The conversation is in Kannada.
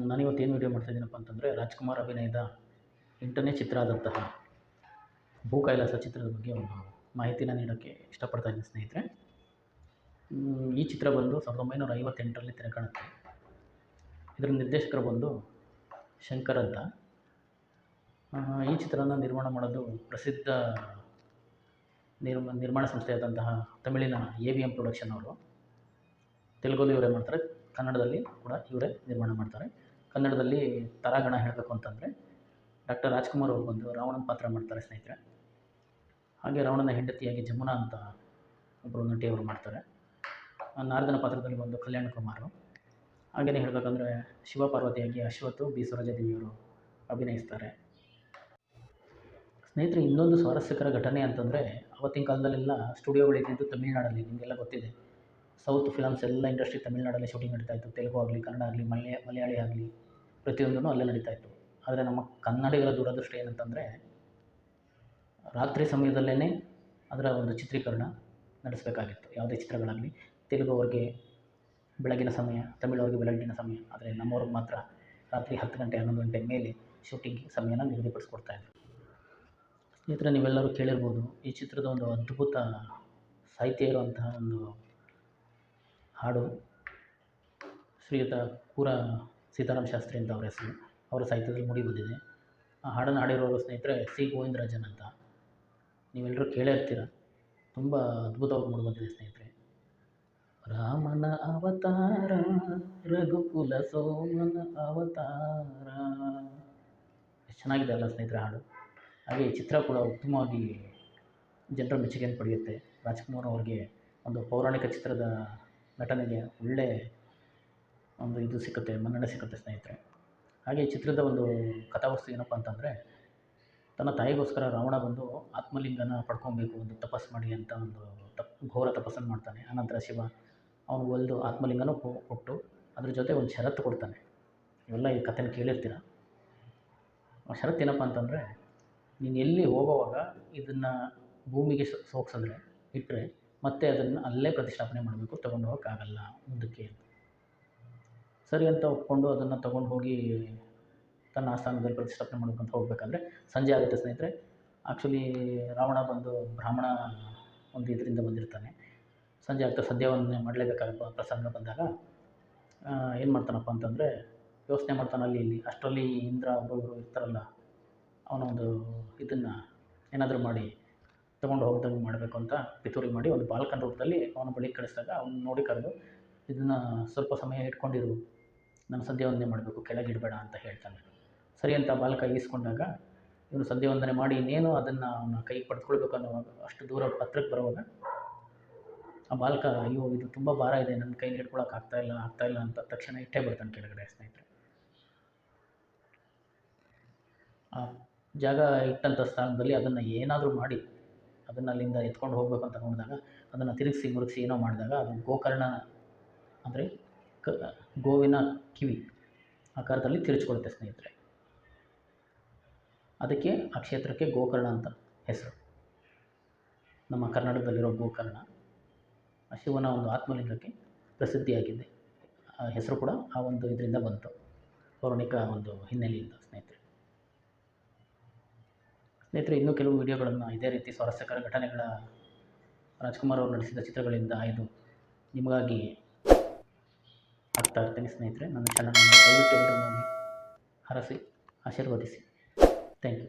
ನಾನಿವತ್ತು ಏನು ವಿಡಿಯೋ ಮಾಡ್ತಾಯಿದ್ದೀನಪ್ಪ ಅಂತಂದರೆ, ರಾಜ್‌ಕುಮಾರ್ ಅಭಿನಯದ 8ನೇ ಚಿತ್ರ ಆದಂತಹ ಭೂ ಕೈಲಾಸ ಚಿತ್ರದ ಬಗ್ಗೆ ಒಂದು ಮಾಹಿತಿನ ನೀಡೋಕ್ಕೆ ಇಷ್ಟಪಡ್ತಾಯಿದ್ದೀನಿ ಸ್ನೇಹಿತರೆ. ಈ ಚಿತ್ರ ಬಂದು 1958ರಲ್ಲಿ ತೆರೆ ಕಾಣುತ್ತೆ. ಇದರ ನಿರ್ದೇಶಕರು ಬಂದು ಶಂಕರ್ ಅಂತ. ಈ ಚಿತ್ರನ ನಿರ್ಮಾಣ ಮಾಡೋದು ಪ್ರಸಿದ್ಧ ನಿರ್ಮಾಣ ಸಂಸ್ಥೆಯಾದಂತಹ ತಮಿಳಿನ AVM ಪ್ರೊಡಕ್ಷನ್ ಅವರು. ತೆಲುಗಲ್ಲಿ ಇವರೇ ಮಾಡ್ತಾರೆ, ಕನ್ನಡದಲ್ಲಿ ಕೂಡ ಇವರೇ ನಿರ್ಮಾಣ ಮಾಡ್ತಾರೆ. ಕನ್ನಡದಲ್ಲಿ ತರಾಗಣ ಹೇಳಬೇಕು ಅಂತಂದರೆ ಡಾಕ್ಟರ್ ರಾಜ್‌ಕುಮಾರ್ ಅವರು ಬಂದು ರಾವಣನ ಪಾತ್ರ ಮಾಡ್ತಾರೆ ಸ್ನೇಹಿತರೆ. ಹಾಗೆ ರಾವಣನ ಹೆಂಡತಿಯಾಗಿ ಜಮುನಾ ಅಂತ ಒಬ್ಬರು ನಟಿಯವರು ಮಾಡ್ತಾರೆ. ನಾರದನ ಪಾತ್ರದಲ್ಲಿ ಬಂದು ಕಲ್ಯಾಣ್ ಕುಮಾರ್. ಹಾಗೆಯೇ ಹೇಳಬೇಕಂದ್ರೆ ಶಿವ ಪಾರ್ವತಿಯಾಗಿ ಅಶ್ವಥ್ ಬಿ ಸರೋಜಾದೇವಿಯವರು ಅಭಿನಯಿಸ್ತಾರೆ. ಸ್ನೇಹಿತರೆ, ಇನ್ನೊಂದು ಸ್ವಾರಸ್ಯಕರ ಘಟನೆ ಅಂತಂದರೆ, ಆವತ್ತಿನ ಕಾಲದಲ್ಲೆಲ್ಲ ಸ್ಟುಡಿಯೋಗಳಿದ್ದಿದ್ದು ತಮಿಳ್ನಾಡಲ್ಲಿ. ನಿಮಗೆಲ್ಲ ಗೊತ್ತಿದೆ, ಸೌತ್ ಫಿಲಮ್ಸ್ ಎಲ್ಲ ಇಂಡಸ್ಟ್ರಿ ತಮಿಳ್ನಾಡಲ್ಲಿ ಶೂಟಿಂಗ್ ನಡೀತಾಯಿತ್ತು. ತೆಲುಗು ಆಗಲಿ, ಕನ್ನಡ ಆಗಲಿ, ಮಲಯಾಳಿ ಆಗಲಿ, ಪ್ರತಿಯೊಂದೂ ಅಲ್ಲೇ ನಡೀತಾಯಿತ್ತು. ಆದರೆ ನಮ್ಮ ಕನ್ನಡಿಗರ ದುರದೃಷ್ಟ ಏನಂತಂದರೆ, ರಾತ್ರಿ ಸಮಯದಲ್ಲೇ ಅದರ ಒಂದು ಚಿತ್ರೀಕರಣ ನಡೆಸಬೇಕಾಗಿತ್ತು. ಯಾವುದೇ ಚಿತ್ರಗಳಾಗಲಿ, ತೆಲುಗು ಅವ್ರಿಗೆ ಬೆಳಗಿನ ಸಮಯ, ತಮಿಳವ್ರಿಗೆ ಬೆಳಗಿನ ಸಮಯ. ಆದರೆ ನಮ್ಮವ್ರಿಗೆ ಮಾತ್ರ ರಾತ್ರಿ 10 ಗಂಟೆ 11 ಗಂಟೆ ಮೇಲೆ ಶೂಟಿಂಗ್ ಸಮಯನ ನಿಗದಿಪಡಿಸ್ಕೊಡ್ತಾಯಿದ್ರು. ಸ್ನೇಹಿತರೆ, ನೀವೆಲ್ಲರೂ ಕೇಳಿರ್ಬೋದು, ಈ ಚಿತ್ರದ ಒಂದು ಅದ್ಭುತ ಸಾಹಿತ್ಯ ಇರುವಂತಹ ಒಂದು ಹಾಡು ಶ್ರೀಯುತ ಕೂರ ಸೀತಾರಾಮ ಶಾಸ್ತ್ರಿ ಅಂತ ಅವರ ಹೆಸರು. ಅವರ ಸಾಹಿತ್ಯದಲ್ಲಿ ಮೂಡಿ ಬಂದಿದೆ. ಆ ಹಾಡನ್ನು ಹಾಡಿರೋರು ಸ್ನೇಹಿತರೆ ಸಿ ಗೋವಿಂದರಾಜನ್ ಅಂತ. ನೀವೆಲ್ಲರೂ ಕೇಳೇ ಇರ್ತೀರ. ತುಂಬ ಅದ್ಭುತವಾಗಿ ಮೂಡಿ ಬಂದಿದೆ ಸ್ನೇಹಿತರೆ. ರಾಮನ ಅವತಾರ, ರಘುಕುಲ ಸೋಮನ ಅವತಾರ. ಎಷ್ಟು ಚೆನ್ನಾಗಿದೆ ಅಲ್ಲ ಸ್ನೇಹಿತರೆ ಹಾಡು. ಹಾಗೆ ಈ ಚಿತ್ರ ಕೂಡ ಉತ್ತಮವಾಗಿ ಜನರ ಮೆಚ್ಚುಗೆಯನ್ನು ಪಡೆಯುತ್ತೆ. ರಾಜ್‌ಕುಮಾರ್ ಅವ್ರಿಗೆ ಒಂದು ಪೌರಾಣಿಕ ಚಿತ್ರದ ನಟನೆಗೆ ಒಳ್ಳೆ ಒಂದು ಇದು ಸಿಕ್ಕುತ್ತೆ, ಮನ್ನಣೆ ಸಿಕ್ಕುತ್ತೆ ಸ್ನೇಹಿತರೆ. ಹಾಗೆ ಈ ಚಿತ್ರದ ಒಂದು ಕಥಾವಸ್ತು ಏನಪ್ಪ ಅಂತಂದರೆ, ತನ್ನ ತಾಯಿಗೋಸ್ಕರ ರಾವಣ ಬಂದು ಆತ್ಮಲಿಂಗನ ಪಡ್ಕೊಬೇಕು, ಒಂದು ತಪಸ್ಸು ಮಾಡಿ ಅಂತ ಒಂದು ಘೋರ ತಪಸ್ಸನ್ನು ಮಾಡ್ತಾನೆ. ಆನಂತರ ಶಿವ ಅವನು ಒಲಿದು ಆತ್ಮಲಿಂಗನೂ ಕೊಟ್ಟು ಅದ್ರ ಜೊತೆ ಒಂದು ಷರತ್ತು ಕೊಡ್ತಾನೆ. ಇವೆಲ್ಲ ಈ ಕಥೆನ ಕೇಳಿರ್ತೀರ. ಆ ಷರತ್ತು ಏನಪ್ಪ ಅಂತಂದರೆ, ನೀನು ಎಲ್ಲಿ ಹೋಗೋವಾಗ ಇದನ್ನು ಭೂಮಿಗೆ ಸೋಗಿಸಿದ್ರೆ ಇಟ್ಟರೆ ಮತ್ತೆ ಅದನ್ನು ಅಲ್ಲೇ ಪ್ರತಿಷ್ಠಾಪನೆ ಮಾಡಬೇಕು, ತೊಗೊಂಡು ಹೋಗೋಕ್ಕಾಗಲ್ಲ ಮುಂದಕ್ಕೆ. ಸರಿ ಅಂತ ಒಪ್ಕೊಂಡು ಅದನ್ನು ತೊಗೊಂಡು ಹೋಗಿ ತನ್ನ ಆಸ್ಥಾನದಲ್ಲಿ ಪ್ರತಿಷ್ಠಾಪನೆ ಮಾಡ್ಕೊಂತ ಹೋಗಬೇಕಾದ್ರೆ ಸಂಜೆ ಆಗುತ್ತೆ ಸ್ನೇಹಿತರೆ. ಆ್ಯಕ್ಚುಲಿ ರಾವಣ ಬಂದು ಬ್ರಾಹ್ಮಣ ಒಂದು ಇದರಿಂದ ಬಂದಿರ್ತಾನೆ. ಸಂಜೆ ಆಗ್ತಾ ಸಂಧ್ಯಾವಂದನೆ ಮಾಡಲೇಬೇಕಾದ ಪ್ರಸಂಗ ಬಂದಾಗ ಏನು ಮಾಡ್ತಾನಪ್ಪ ಅಂತಂದರೆ, ಯೋಚನೆ ಮಾಡ್ತಾನೆ ಅಲ್ಲಿ ಇಲ್ಲಿ. ಅಷ್ಟರಲ್ಲಿ ಇಂದ್ರ ಒಬ್ಬರು ಇರ್ತಾರಲ್ಲ, ಅವನೊಂದು ಇದನ್ನು ಏನಾದರೂ ಮಾಡಿ ತೊಗೊಂಡು ಹೋಗ್ದಂಗೆ ಮಾಡಬೇಕು ಅಂತ ಪಿತೂರಿ ಮಾಡಿ ಒಂದು ಬಾಲಕನ ರೂಪದಲ್ಲಿ ಅವನ ಬಳಿಗೆ ಕಳಿಸಿದಾಗ ಅವನು ನೋಡಿ ಕರೆದು, ಇದನ್ನು ಸ್ವಲ್ಪ ಸಮಯ ಇಟ್ಕೊಂಡಿರು, ನಾನು ಸಂಧ್ಯಾವಂದನೆ ಮಾಡಬೇಕು, ಕೆಳಗಿಡಬೇಡ ಅಂತ ಹೇಳ್ತಾನೆ. ಸರಿ ಅಂತ ಬಾಲಕ ಈಸ್ಕೊಂಡಾಗ ಇವನು ಸಂಧ್ಯಾವಂದನೆ ಮಾಡಿ ಇನ್ನೇನು ಅದನ್ನು ಅವನ ಕೈಗೆ ಪಡೆದುಕೊಳ್ಬೇಕು ಅನ್ನೋವಾಗ ಅಷ್ಟು ದೂರ ಹತ್ರಕ್ಕೆ ಬರುವಾಗ ಆ ಬಾಲಕ, ಅಯ್ಯೋ ಇದು ತುಂಬ ಭಾರ ಇದೆ, ನನ್ನ ಕೈಗೆ ಹಿಡ್ಕೊಳಕ್ಕೆ ಆಗ್ತಾಯಿಲ್ಲ ಅಂತ ತಕ್ಷಣ ಇಟ್ಟೇ ಬಿಡ್ತಾನೆ ಕೆಳಗಡೆ ಸ್ನೇಹಿತರೆ. ಆ ಜಾಗ ಇಟ್ಟಂಥ ಸ್ಥಾನದಲ್ಲಿ ಅದನ್ನು ಏನಾದರೂ ಮಾಡಿ ಅದನ್ನು ಅಲ್ಲಿಂದ ಎತ್ಕೊಂಡು ಹೋಗಬೇಕು ಅಂತ ನೋಡಿದಾಗ ಅದನ್ನು ತಿರುಗಿಸಿ ಮುರುಗಿಸಿ ಏನೋ ಮಾಡಿದಾಗ ಅದು ಗೋಕರ್ಣ ಅಂದರೆ ಗೋವಿನ ಕಿವಿ ಆಕಾರದಲ್ಲಿ ತಿರುಚಿಕೊಳ್ಳುತ್ತೆ ಸ್ನೇಹಿತರೆ. ಅದಕ್ಕೆ ಆ ಕ್ಷೇತ್ರಕ್ಕೆ ಗೋಕರ್ಣ ಅಂತ ಹೆಸರು. ನಮ್ಮ ಕರ್ನಾಟಕದಲ್ಲಿರೋ ಗೋಕರ್ಣ ಆ ಶಿವನ ಒಂದು ಆತ್ಮಲಿಂಗಕ್ಕೆ ಪ್ರಸಿದ್ಧಿಯಾಗಿದೆ. ಆ ಹೆಸರು ಕೂಡ ಆ ಒಂದು ಇದರಿಂದ ಬಂತು, ಪೌರಾಣಿಕ ಒಂದು ಹಿನ್ನೆಲೆಯಿಂದ ಸ್ನೇಹಿತರೆ. ಇನ್ನೂ ಕೆಲವು ವಿಡಿಯೋಗಳನ್ನು ಇದೇ ರೀತಿ ಸ್ವಾರಸ್ಯಕರ ಘಟನೆಗಳ ರಾಜ್‌ಕುಮಾರ್ ಅವರು ನಡೆಸಿದ ಚಿತ್ರಗಳಿಂದ ಆಯ್ದು ನಿಮಗಾಗಿ ಹಾಕ್ತಾ ಇರ್ತೀನಿ ಸ್ನೇಹಿತರೆ. ನನ್ನ ಚಾನಲನ್ನು ದಯವಿಟ್ಟು ಎಲ್ಲರೂ ನೋಡಿ ಹರಸಿ ಆಶೀರ್ವದಿಸಿ. Thank you.